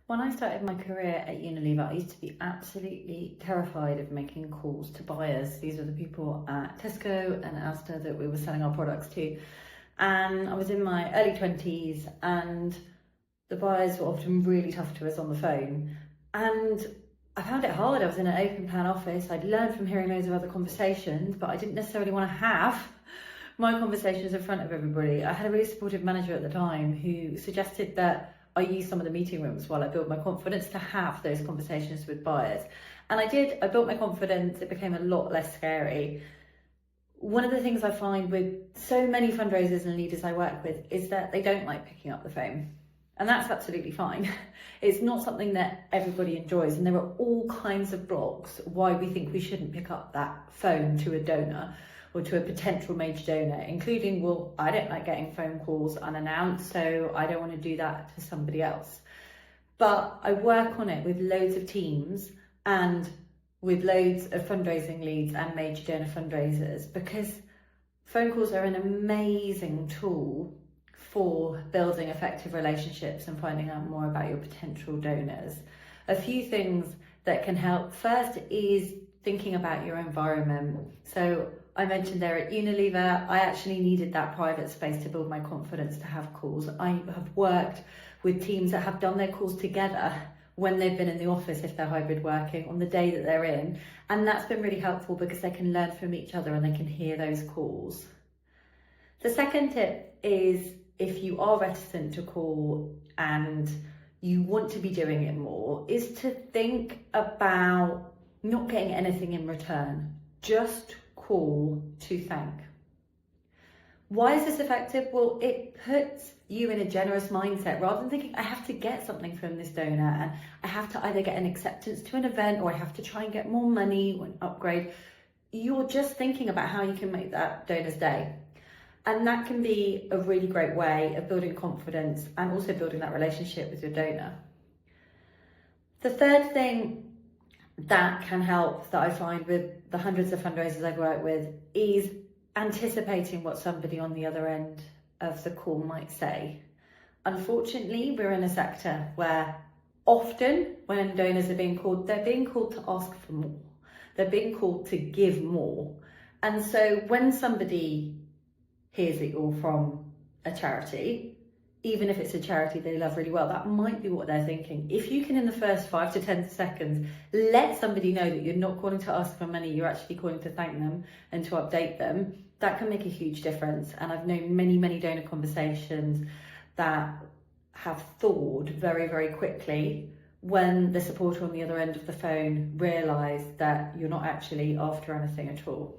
When I started my career at Unilever, I used to be absolutely terrified of making calls to buyers. These were the people at Tesco and Asda that we were selling our products to. And I was in my early 20s, and the buyers were often really tough to us on the phone. And I found it hard. I was in an open plan office. I'd learned from hearing loads of other conversations, but I didn't necessarily want to have my conversations in front of everybody. I had a really supportive manager at the time who suggested that I use some of the meeting rooms while I build my confidence to have those conversations with buyers. And I did. I built my confidence. It became a lot less scary. One of the things I find with so many fundraisers and leaders I work with is that they don't like picking up the phone. And that's absolutely fine. It's not something that everybody enjoys, and there are all kinds of blocks why we think we shouldn't pick up that phone to a donor or to a potential major donor, including, well, I don't like getting phone calls unannounced, so I don't want to do that to somebody else. But I work on it with loads of teams and with loads of fundraising leads and major donor fundraisers, because phone calls are an amazing tool for building effective relationships and finding out more about your potential donors. A few things that can help. First is thinking about your environment. So I mentioned there at Unilever, I actually needed that private space to build my confidence to have calls. I have worked with teams that have done their calls together when they've been in the office, if they're hybrid working, on the day that they're in. And that's been really helpful because they can learn from each other and they can hear those calls. The second tip is, if you are reticent to call and you want to be doing it more, is to think about not getting anything in return. Just call to thank. Why is this effective? Well, it puts you in a generous mindset rather than thinking, I have to get something from this donor and I have to either get an acceptance to an event or I have to try and get more money or an upgrade. You're just thinking about how you can make that donor's day. And that can be a really great way of building confidence and also building that relationship with your donor. The third thing that can help, that I find with the hundreds of fundraisers I've worked with, is anticipating what somebody on the other end of the call might say. Unfortunately, we're in a sector where often when donors are being called, they're being called to ask for more. They're being called to give more. And so when somebody hears that you're from a charity, even if it's a charity they love really well, that might be what they're thinking. If you can, in the first 5 to 10 seconds, let somebody know that you're not calling to ask for money, you're actually calling to thank them and to update them, that can make a huge difference. And I've known many, many donor conversations that have thawed very, very quickly when the supporter on the other end of the phone realised that you're not actually after anything at all.